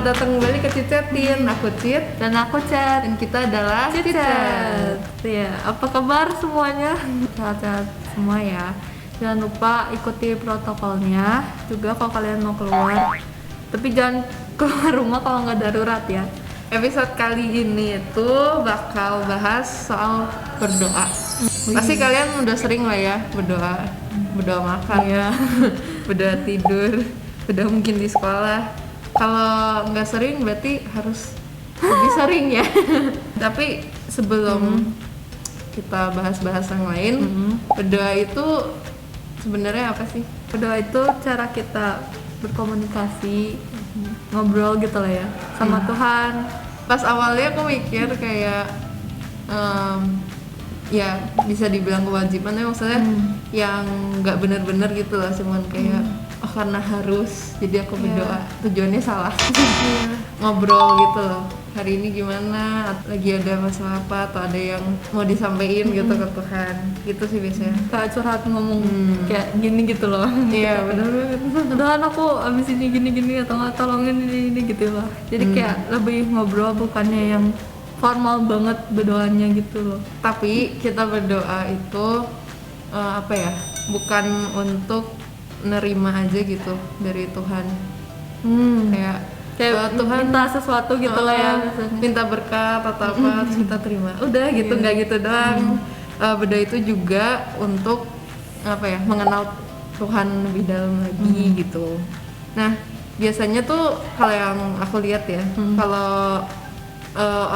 datang kembali ke Cicetin. Aku Cit Dan aku Chat. dan kita adalah Cicet. Ya, apa kabar semuanya? Sehat-sehat semua ya. Jangan lupa ikuti protokolnya. Juga kalau kalian mau keluar, tapi jangan keluar rumah kalau nggak darurat ya. Episode kali ini tuh bakal bahas soal berdoa. Pasti kalian udah sering lah ya berdoa makan ya, berdoa tidur, berdoa mungkin di sekolah. Kalau nggak sering berarti harus lebih sering ya. Tapi sebelum kita bahas-bahas yang lain, berdoa itu sebenarnya apa sih? Berdoa itu cara kita berkomunikasi, ngobrol gitu lah ya, sama Tuhan. Pas awalnya aku mikir kayak ya bisa dibilang kewajiban ya, maksudnya yang nggak bener-bener gitu lah, cuman kayak oh karena harus jadi aku berdoa. Tujuannya salah. Ngobrol gitu loh, hari ini gimana, lagi ada masalah apa atau ada yang mau disampaikan gitu ke Tuhan, gitu sih biasanya. Kayak curhat ngomong kayak gini gitu loh. Iya bener banget. Tuhan aku abis ini gini-gini atau nggak tolongin ini gitu lah. Jadi kayak lebih ngobrol, bukannya yang formal banget berdoanya gitu loh. Tapi kita berdoa itu apa ya, bukan untuk nerima aja gitu dari Tuhan. Kayak Tuhan minta sesuatu gitu lah ya biasanya. minta berkat atau apa terus kita terima, udah gitu, nggak gitu doang. Berdoa itu juga untuk apa ya, mengenal Tuhan lebih dalam lagi gitu. Nah biasanya tuh kalau yang aku lihat ya, kalau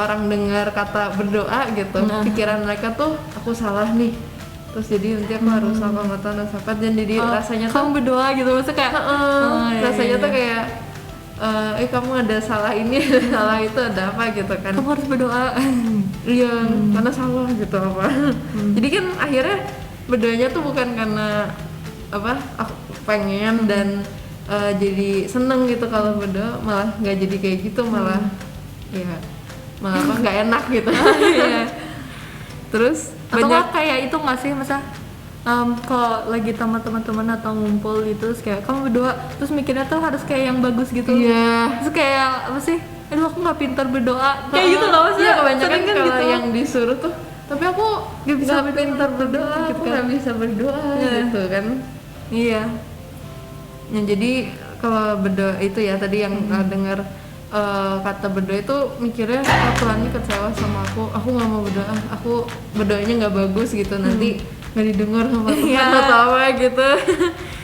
orang dengar kata berdoa gitu, pikiran mereka tuh aku salah nih, terus jadi nanti aku harus apa dan sapat, dan jadi rasanya kamu tuh berdoa gitu, maksudnya kayak rasanya tuh kayak kamu ada salah ini, salah itu, ada apa gitu kan, kamu harus berdoa. iya karena salah gitu apa. Jadi kan akhirnya berdoanya tuh bukan karena apa aku pengen dan jadi seneng gitu, kalau berdoa malah nggak jadi kayak gitu, malah ya malah apa nggak enak gitu. Iya. Terus Atau banyak nggak kayak itu nggak sih, masa kalau lagi sama teman-teman atau ngumpul gitu, terus kayak kamu berdoa, terus mikirnya tuh harus kayak yang bagus gitu. iya Terus kayak apa sih? Aduh aku nggak pintar berdoa. Kayak gitu loh maksudnya. iya, kebanyakan Sering kan kalau gitu. yang disuruh tuh, tapi aku Nggak bisa nggak pintar berdoa, gitu aku kan. nggak bisa berdoa gitu kan. Iya. Ya, jadi kalau berdoa itu ya tadi yang dengar kata berdoa itu mikirnya oh, Tuhan ini kecewa sama aku nggak mau berdoa, aku berdoanya nggak bagus gitu, nanti nggak didengar sama Tuhan atau apa gitu.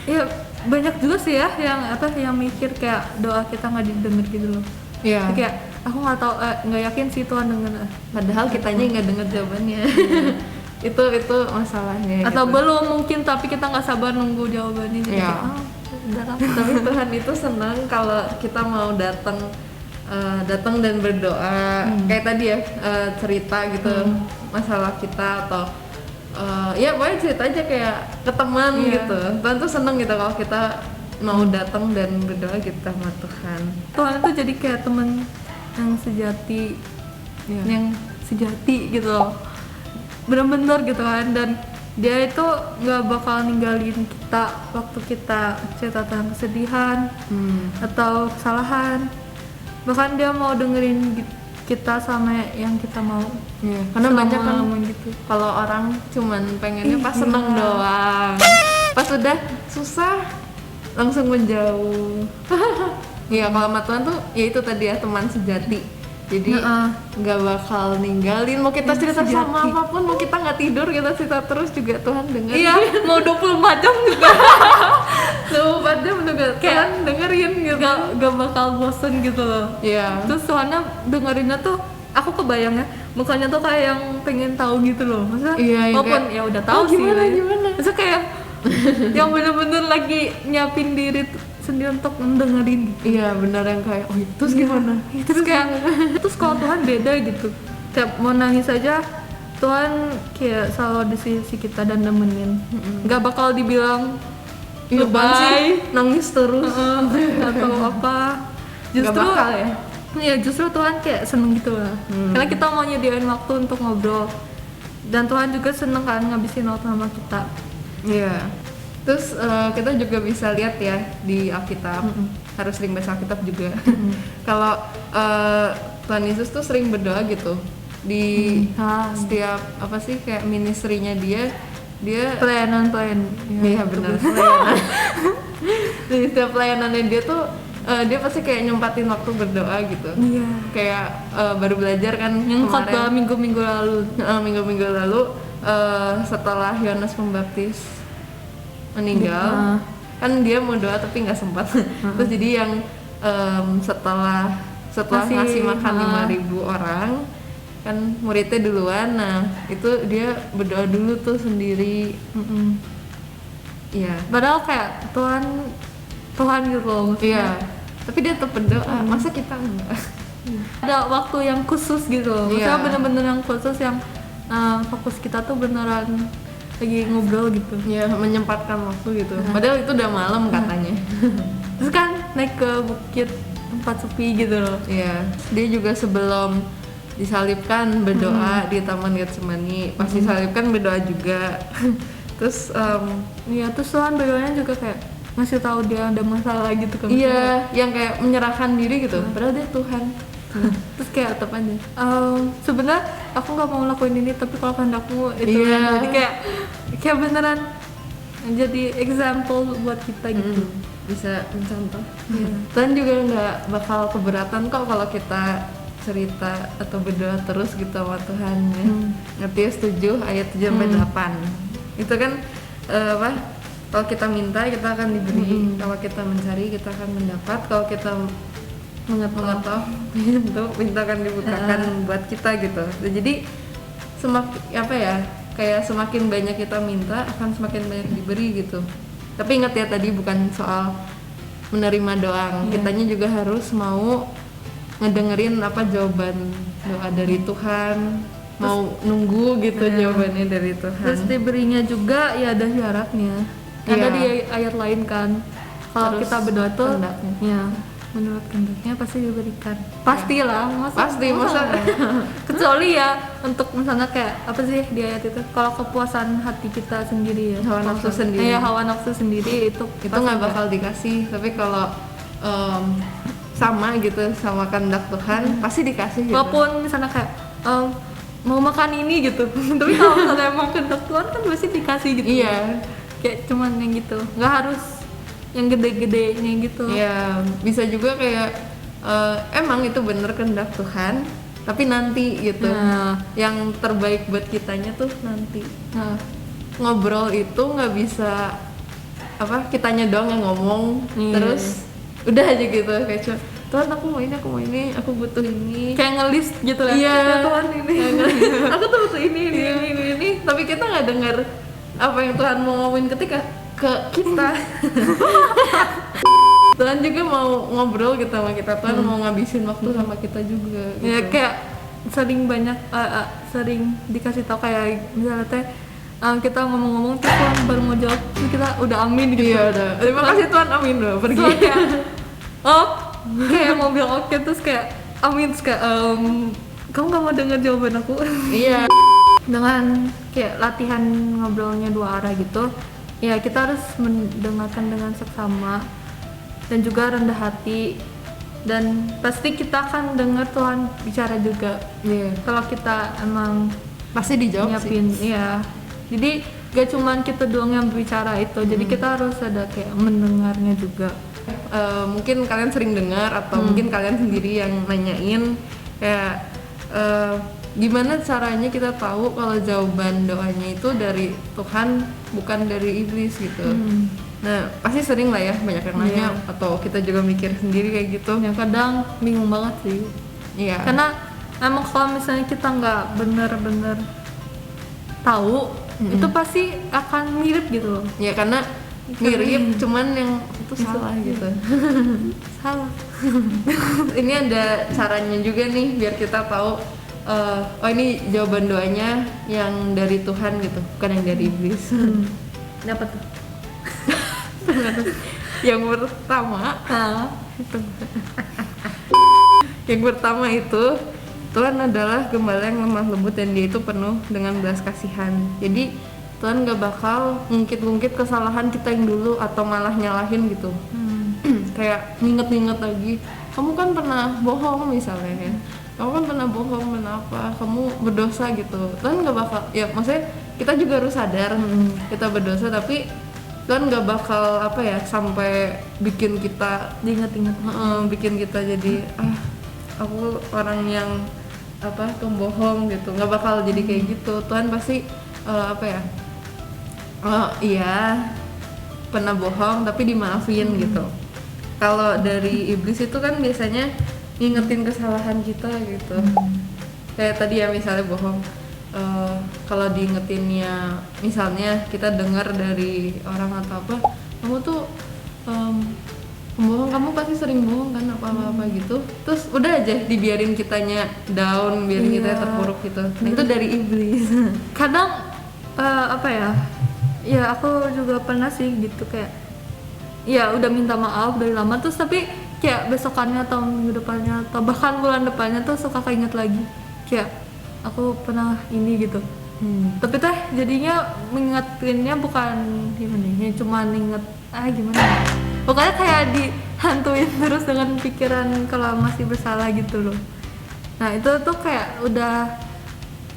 Ya banyak juga sih ya yang mikir kayak doa kita nggak didengar gitu loh. Iya. Kayak aku nggak tahu, nggak yakin sih Tuhan denger. Padahal kitanya nggak dengar jawabannya. itu masalahnya. Atau gitu. belum mungkin, tapi kita nggak sabar nunggu jawabannya. Jadi Iya. kayak, udah lah. Tapi Tuhan itu senang kalau kita mau datang dan berdoa, kayak tadi ya, cerita gitu masalah kita, atau ya pokoknya cerita aja kayak ke teman gitu. Tuhan tuh seneng gitu kalau kita mau datang dan berdoa gitu sama Tuhan. Tuhan itu jadi kayak teman yang sejati, yang sejati gitu loh, bener-bener gitu kan. Dan dia itu nggak bakal ninggalin kita waktu kita cerita tentang kesedihan atau kesalahan. Bahkan dia mau dengerin kita sama yang kita mau. Karena banyak kan gitu. kalau orang cuman pengennya pas seneng doang, pas udah susah langsung menjauh. Iya, kalau sama Tuhan tuh ya itu tadi ya, teman sejati. Jadi nggak bakal ninggalin, mau kita cerita sama apapun, mau kita nggak tidur kita cerita terus juga Tuhan dengerin. Iya, mau 24 jam juga 24 jam juga Tuhan dengerin gitu. gak bakal bosen gitu loh. Iya. Terus soalnya dengerinnya tuh aku kebayangnya mukanya tuh kayak yang pengen tahu gitu loh, maksudnya walaupun ya udah tahu sih gimana maksudnya kayak yang bener-bener lagi nyiapin diri sendiri untuk mendengerin gitu. Iya benar, yang kayak oh terus gimana? Terus kayak terus kalau Tuhan beda gitu, kayak mau nangis aja Tuhan kayak selalu di sisi kita dan nemenin, nggak bakal dibilang lebay nangis terus atau apa. Justru nggak bakal ya. Ya justru Tuhan kayak seneng gitu lah, karena kita mau nyediain waktu untuk ngobrol, dan Tuhan juga seneng kan ngabisin waktu sama kita. Iya. Terus kita juga bisa lihat ya di Alkitab, harus sering baca Alkitab juga. Kalau Tuhan Yesus tuh sering berdoa gitu di setiap apa sih kayak ministrinya dia pelayanan iya benar pelayanan. Di setiap pelayanannya dia tuh dia pasti kayak nyempatin waktu berdoa gitu. Iya. Kayak baru belajar kan Yang kemarin khotbah minggu-minggu lalu. minggu-minggu lalu setelah Yohanes Pembaptis meninggal kan dia mau doa tapi nggak sempat. Terus jadi yang setelah ngasih makan 5.000 orang kan muridnya duluan, nah itu dia berdoa dulu tuh sendiri. Iya. Padahal kayak Tuhan gitu loh maksudnya. Iya. Tapi dia tetap berdoa. Masa kita enggak? Ada waktu yang khusus gitu loh. Maksudnya Iya. bener-bener yang khusus yang fokus kita tuh beneran lagi ngobrol gitu. Ya menyempatkan waktu gitu. Padahal itu udah malam katanya. Terus kan naik ke bukit tempat sepi gitu loh. Iya. Dia juga sebelum disalibkan berdoa di Taman Getsemani. Pas disalibkan berdoa juga. Terus Iya, terus Tuhan berdoanya juga kayak ngasih tahu dia ada masalah gitu kan. iya, yang kayak menyerahkan diri gitu. Padahal dia Tuhan. Terus kayak tetap aja. Sebenarnya aku nggak mau lakuin ini tapi kalau kehendakmu itu. Iya. Jadi kayak beneran jadi example buat kita gitu. Bisa mencontoh. Tuhan juga nggak bakal keberatan kok kalau kita cerita atau berdoa terus gitu sama Tuhan ya. Matius 7 ayat 7 sampai 8. Itu kan apa? Kalau kita minta kita akan diberi, kalau kita mencari kita akan mendapat, kalau kita mengetok pintu pintu akan dibukakan buat kita gitu. Jadi semakin banyak kita minta akan semakin banyak diberi gitu. Tapi ingat ya tadi bukan soal menerima doang, kitanya juga harus mau ngedengerin apa jawaban doa dari Tuhan, mau nunggu gitu jawabannya dari Tuhan. Terus diberinya juga ya ada syaratnya. Ada di ayat lain kan. Kalau Harus kita berdoa tuh kehendaknya. ya menurut kehendaknya pasti diberikan. Pastilah, Masa kecuali ya untuk misalnya kayak apa sih di ayat itu kalau kepuasan hati kita sendiri ya, Hawa nafsu sendiri. Iya, hawa nafsu sendiri itu nggak bakal dikasih. Tapi kalau sama gitu sama kehendak Tuhan pasti dikasih gitu. walaupun misalnya kayak mau makan ini gitu. Tapi kalau misalnya emang kehendak Tuhan kan pasti dikasih gitu. Iya. Kayak cuman yang gitu, nggak harus yang gede-gedenya gitu. Iya, bisa juga kayak emang itu bener kehendak Tuhan, tapi nanti gitu. Yang terbaik buat kitanya tuh nanti. Ngobrol itu nggak bisa kitanya doang yang ngomong terus udah aja gitu kayak cuma Tuhan aku mau ini, aku butuh ini. Kayak ngelis gitu lah. Iya. Ya, Tuhan ini. Aku tuh butuh ini. Tapi kita nggak dengar apa yang Tuhan mau ngomongin ketika ke kita. Tuhan juga mau ngobrol gitu sama kita. Tuhan mau ngabisin waktu sama kita juga. Gitu. Ya kayak sering dikasih tau kayak misalnya teh kita ngomong-ngomong terus Tuhan baru mau jawab terus kita udah amin gitu. Iya udah. Terima kasih Tuhan, amin udah pergi. Terus kayak kayak mau bilang oke terus kayak amin terus kayak kamu gak mau denger jawaban aku. Iya. Dengan kayak latihan ngobrolnya dua arah gitu ya kita harus mendengarkan dengan seksama dan juga rendah hati dan pasti kita akan dengar Tuhan bicara juga. Kalau kita emang pasti dijawab nyiapin iya. Jadi gak cuman kita doang yang bicara itu, jadi kita harus ada kayak mendengarnya juga. Mungkin kalian sering dengar atau mungkin kalian sendiri yang nanyain kayak gimana caranya kita tahu kalau jawaban doanya itu dari Tuhan bukan dari iblis gitu. Nah pasti sering lah ya banyak yang nanya atau kita juga mikir sendiri kayak gitu. Yang kadang bingung banget sih. Iya. Karena emang kalau misalnya kita nggak bener-bener tahu itu pasti akan mirip gitu loh. Ya karena mirip cuman yang itu salah gitu. Salah. Ini ada caranya juga nih biar kita tahu oh ini jawaban doanya yang dari Tuhan gitu, bukan yang dari iblis. Dapat tuh. Yang pertama, yang pertama itu Tuhan adalah gembala yang lemah lembut dan dia itu penuh dengan belas kasihan. Jadi Tuhan nggak bakal ngungkit-ngungkit kesalahan kita yang dulu atau malah nyalahin gitu. Kayak nginget-nginget lagi, kamu kan pernah bohong misalnya ya, kamu kan pernah bohong, kenapa kamu berdosa gitu. Tuhan nggak bakal, ya maksudnya kita juga harus sadar kita berdosa, tapi Tuhan nggak bakal apa ya sampai bikin kita diinget-inget, bikin kita jadi aku orang yang apa pembohong gitu, nggak bakal jadi kayak gitu. Tuhan pasti apa ya, iya pernah bohong tapi dimaafin gitu. Kalau dari iblis itu kan biasanya ngingetin kesalahan kita gitu. Kayak tadi ya misalnya bohong, kalau diingetinnya misalnya kita dengar dari orang atau apa, kamu tuh pembohong, kamu pasti sering bohong kan apa-apa gitu. Terus udah aja dibiarin kitanya down, biarin kita terpuruk gitu. Nah itu dari iblis. Kadang apa ya aku juga pernah sih gitu, kayak ya udah minta maaf dari lama, terus tapi kayak besokannya atau minggu depannya atau bahkan bulan depannya tuh suka keinget lagi, kayak aku pernah ini gitu. Tapi teh jadinya mengingatinnya bukan gimana ya, cuma inget gimana ya? Pokoknya kayak dihantuin terus dengan pikiran kalau masih bersalah gitu loh. Nah itu tuh kayak udah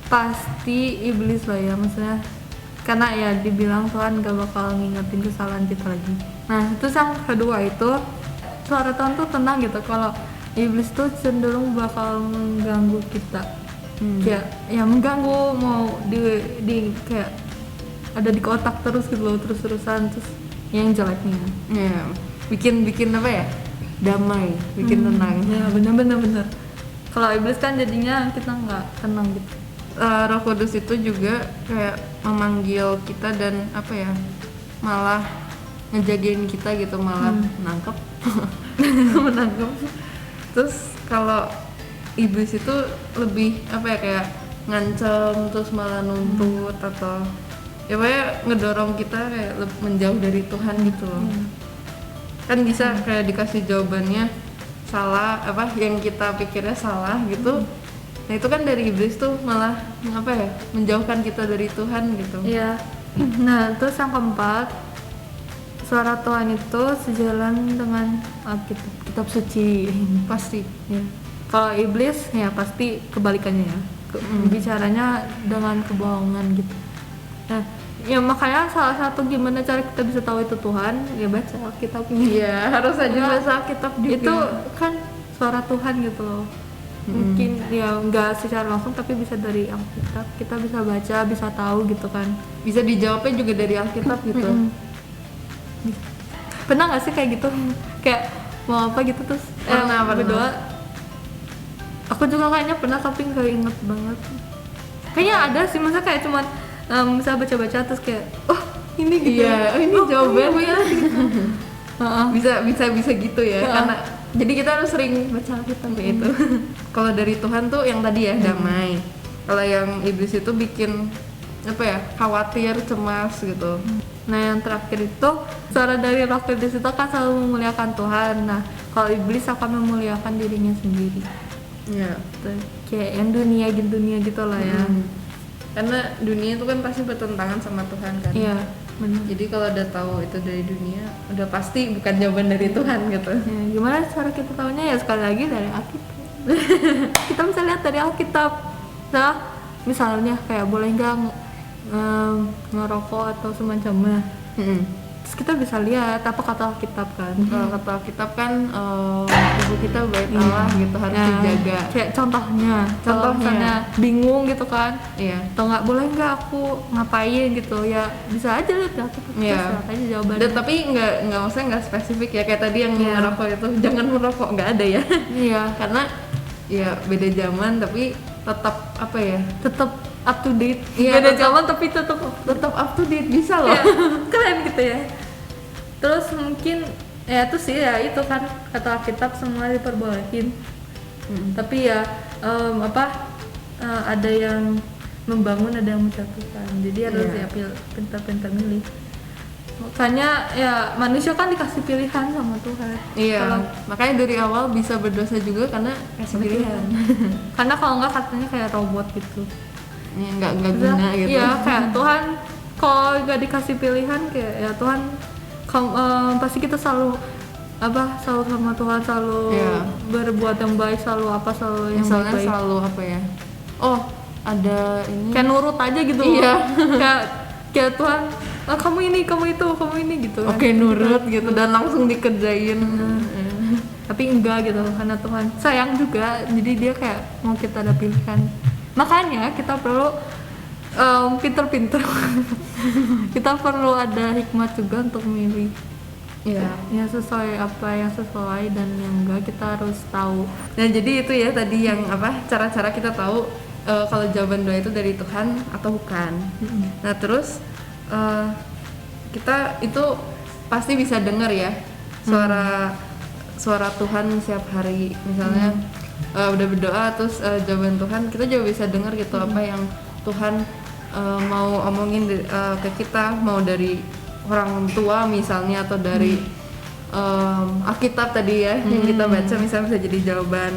pasti iblis lah ya, maksudnya karena ya dibilang Tuhan gak bakal ngingetin kesalahan kita lagi. Nah terus yang kedua itu suara Tuhan tuh tenang gitu, kalau iblis tuh cenderung bakal mengganggu kita. Kayak ya mengganggu, mau di kayak ada di kotak terus gitu loh, terus-terusan, terus yang jeleknya ya bikin apa ya, damai, bikin tenang. Ya benar. Kalau iblis kan jadinya kita nggak tenang gitu. Roh Kudus itu juga kayak memanggil kita dan apa ya, malah ngejagain kita gitu, malah menangkap. Terus kalau iblis itu lebih apa ya, kayak ngancem, terus malah nuntut atau ya pokoknya ngedorong kita kayak menjauh dari Tuhan gitu loh. Kan bisa kayak dikasih jawabannya salah, apa yang kita pikirnya salah gitu. Nah itu kan dari iblis tuh malah apa ya, menjauhkan kita dari Tuhan gitu. Iya. Nah terus yang keempat, suara Tuhan itu sejalan dengan Alkitab, kitab suci pasti. Ya. Kalau iblis ya pasti kebalikannya ya, bicaranya dengan kebohongan gitu. Nah ya makanya salah satu gimana cara kita bisa tahu itu Tuhan, ya baca Alkitabnya. Iya harus aja baca Alkitab juga. Itu kan suara Tuhan gitu loh. Mungkin ya nggak secara langsung tapi bisa dari Alkitab, kita bisa baca, bisa tahu gitu kan, bisa dijawabnya juga dari Alkitab gitu. Pernah nggak sih kayak gitu, kayak mau apa gitu terus berdoa? Aku juga kayaknya pernah tapi nggak inget banget. Kayaknya ada sih, masa kayak cuman bisa baca-baca terus kayak ini gitu. Iya, ini jawabannya bisa gitu ya. Karena jadi kita harus sering baca Alkitab itu. Kalau dari Tuhan tuh yang tadi ya damai. Kalau yang iblis itu bikin apa ya, khawatir, cemas gitu. Nah yang terakhir itu suara dari Roh Kudus itu kan selalu memuliakan Tuhan. Nah kalau iblis akan memuliakan dirinya sendiri. Ya. Kayak yang dunia gitu lah ya. Karena dunia itu kan pasti bertentangan sama Tuhan kan. Iya. Bener. Jadi kalau udah tahu itu dari dunia, udah pasti bukan jawaban dari Tuhan gitu. Ya, gimana cara kita tahunya ya sekali lagi dari Alkitab. Kita bisa lihat dari Alkitab. Nah, misalnya kayak boleh nggak ngerokok atau semacamnya. Terus kita bisa lihat apa kata Alkitab kan. Kalau kata Alkitab kan tubuh kita bait Allah gitu, harus dijaga. Kayak contohnya misalnya bingung gitu kan. Iya. Atau boleh nggak aku ngapain gitu ya, bisa aja lihat Alkitab. Iya. Terus lihat aja jawabannya. Dan tapi nggak maksudnya nggak spesifik ya, kayak tadi yang ngerokok itu jangan merokok, nggak ada ya. Iya. Karena ya beda zaman tapi tetap apa ya, tetap up to date. Iya, Beda zaman tapi tetap up to date, bisa loh. Ya, keren gitu ya. Terus mungkin ya itu sih ya, itu kan kata Alkitab semua diperbolehin. Tapi ya ada yang membangun, ada yang menjatuhkan. Jadi harus ya pintar-pintar milih. Makanya ya manusia kan dikasih pilihan sama Tuhan. Iya. Makanya dari awal bisa berdosa juga karena kasih pilihan. Karena kalau nggak katanya kayak robot gitu. Ya, nggak guna gitu. Iya, kayak Tuhan kalau nggak dikasih pilihan kayak ya Tuhan pasti kita selalu selalu sama Tuhan, selalu berbuat yang baik, selalu yang misalnya baik. Selalu apa ya, oh ada ini kayak nurut aja gitu. Iya. kayak Tuhan, kamu ini, kamu itu, kamu ini gitu kan. Oke, nurut gitu dan langsung dikerjain. Tapi enggak gitu, karena Tuhan sayang juga, jadi dia kayak mau kita ada pilihan. Makanya kita perlu pinter-pinter kita perlu ada hikmat juga untuk memilih. Iya. Ya sesuai apa yang sesuai dan yang enggak kita harus tahu. Nah jadi itu ya tadi yang cara-cara kita tahu kalau jawaban doa itu dari Tuhan atau bukan. Nah terus kita itu pasti bisa dengar ya suara Tuhan setiap hari. Misalnya udah berdoa terus jawaban Tuhan, kita juga bisa dengar gitu apa yang Tuhan mau omongin ke kita, mau dari orang tua misalnya atau dari Alkitab tadi ya yang kita baca misalnya bisa jadi jawaban.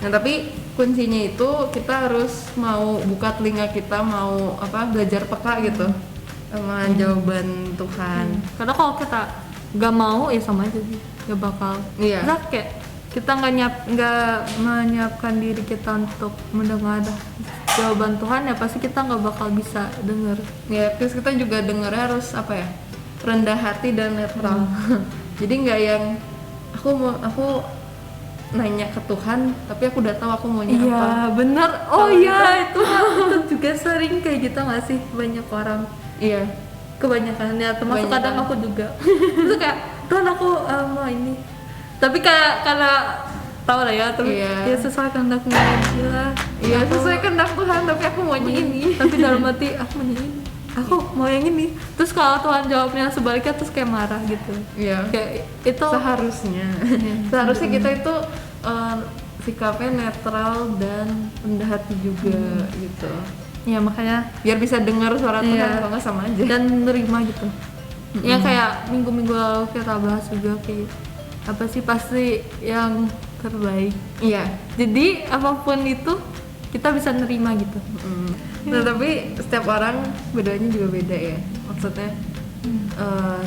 Nah tapi kuncinya itu kita harus mau buka telinga kita, mau belajar peka gitu sama jawaban Tuhan. Karena kalau kita nggak mau ya sama aja sih, nggak bakal. Iya. Karena kayak kita nggak menyiapkan diri kita untuk mendengar jawaban Tuhan, ya pasti kita nggak bakal bisa dengar. Ya terus kita juga dengarnya harus rendah hati dan netral. Jadi nggak yang aku nanya ke Tuhan tapi aku udah tahu aku maunya apa. Iya bener. Oh iya itu juga sering kayak gitu nggak sih, banyak orang. Iya. Kebanyakan ya, termasuk kadang aku juga. Itu kayak Tuhan aku mau ini. Tapi kayak karena tahu lah ya, tapi ya sesuai kehendakmu gila. Iya sesuai kehendak Tuhan tapi aku maunya ini. Tapi dalam hati aku maunya ini. Aku mau yang ini. Terus kalau Tuhan jawabnya sebaliknya terus kayak marah gitu. Iya. Kayak itu seharusnya kita itu sikapnya netral dan rendah hati juga gitu. Ya makanya biar bisa dengar suara Tuhan, kalau nggak sama aja. Dan nerima gitu. Ya kayak minggu-minggu lalu kita bahas juga kayak apa sih pasti yang terbaik. Iya. Jadi apapun itu kita bisa nerima gitu. Nah tapi setiap orang berdoanya juga beda ya. Maksudnya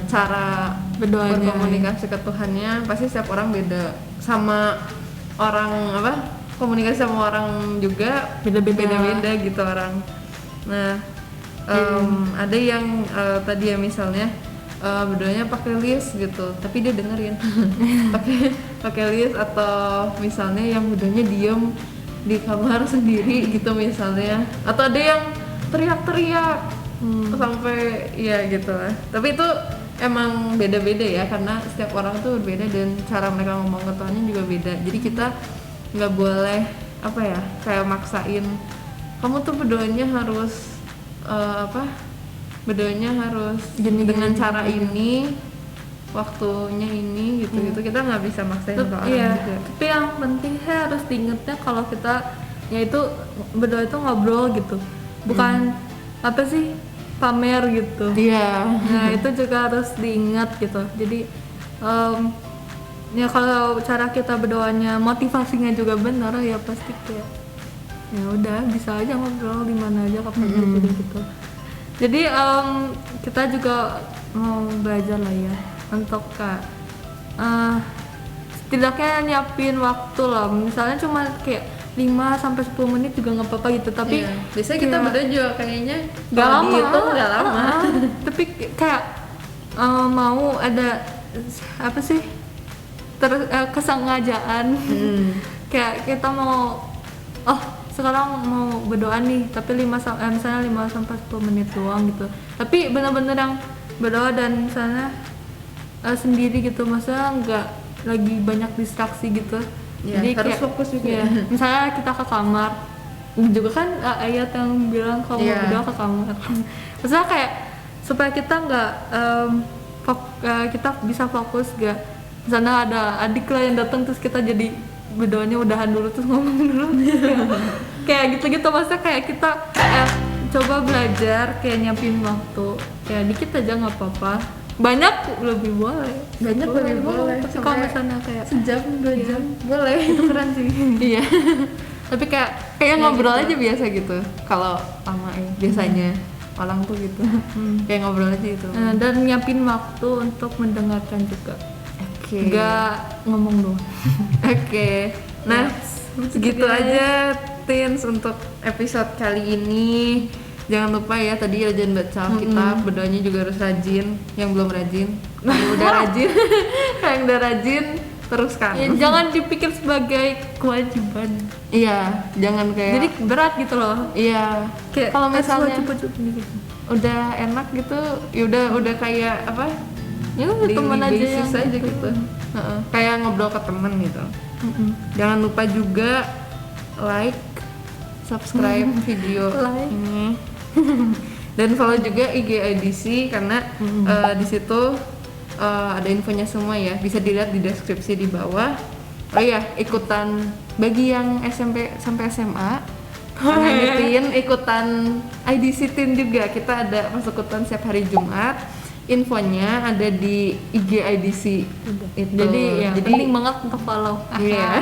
cara berdoanya, berkomunikasi ke Tuhannya pasti setiap orang beda. Sama orang komunikasi sama orang juga beda-beda gitu orang. Nah ada yang tadi ya misalnya berdoanya pakai list gitu, tapi dia dengerin pakai list, atau misalnya yang berdoanya diem di kamar sendiri gitu misalnya, atau ada yang teriak-teriak sampai ya gitu lah. Tapi itu emang beda-beda ya, karena setiap orang tuh berbeda dan cara mereka ngomong ke Tuhannya juga beda. Jadi kita nggak boleh kayak maksain kamu tuh berdoanya harus berdoanya harus gini, dengan cara ini, waktunya ini gitu. Kita nggak bisa maksain ke orang juga. Tapi yang penting harus diingetnya kalau kita itu berdoa itu ngobrol gitu, bukan pamer gitu. Iya. Nah itu juga harus diingat gitu. Jadi ya kalau cara kita berdoanya motivasinya juga benar ya pasti kayak ya udah bisa aja ngobrol di mana aja kapan aja gitu. Jadi kita juga mau belajar lah ya untuk setidaknya nyiapin waktu lah, misalnya cuma kayak 5-10 menit juga nggak apa-apa gitu. Tapi biasanya kita berdoa juga kayaknya nggak lama. Tapi kayak mau ada kesengajaan. Kayak kita mau sekarang mau berdoa nih, tapi misalnya 5-10 menit doang gitu. Tapi benar-benar yang berdoa dan misalnya sendiri gitu, maksudnya nggak lagi banyak distraksi gitu. Jadi harus fokus juga. Misalnya kita ke kamar, juga kan ayat yang bilang kalau mau berdoa ke kamar. Maksudnya kayak supaya kita nggak kita bisa fokus, gak misalnya ada adik lah yang datang terus kita jadi berdoanya udahan dulu terus ngomong dulu. Kayak gitu-gitu, maksudnya kayak kita coba belajar kayak nyiapin waktu kayak dikit aja nggak apa-apa, banyak lebih boleh. Tapi kalau misalnya kayak sejam 2 jam boleh, itu keren sih. Iya. Tapi kayak ngobrol aja biasa gitu kalau lama biasanya. orang tuh gitu. Kayak ngobrol aja gitu. Dan nyiapin waktu untuk mendengarkan juga, Oke. nggak ngomong doang. Oke. Nah, segitu guys. aja Tins untuk episode kali ini. Jangan lupa ya tadi rajin baca Alkitab, berdoanya juga harus rajin. Yang belum rajin, yang udah rajin, yang udah rajin teruskan. Ya, jangan dipikir sebagai kewajiban, Iya, jangan kayak. jadi berat gitu loh. Iya. Kayak Kalau misalnya cepet gitu. udah enak gitu, ya udah kayak apa? Ya udah teman aja basis yang aja gitu. Heeh. Kayak ngobrol ke temen gitu. Jangan lupa juga like, subscribe video Like. ini. Dan follow juga IG IDC karena di situ ada infonya semua ya, bisa dilihat di deskripsi di bawah. Oh iya, ikutan bagi yang SMP sampai SMA, lanjutin ikutan IDC Teen juga. Kita ada persekutuan setiap hari Jumat. Infonya ada di IG IDC. Itu. Jadi penting banget untuk follow. Iya.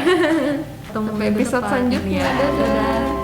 Ketemu Sampai minggu episode depan. selanjutnya. Iya, Dadah.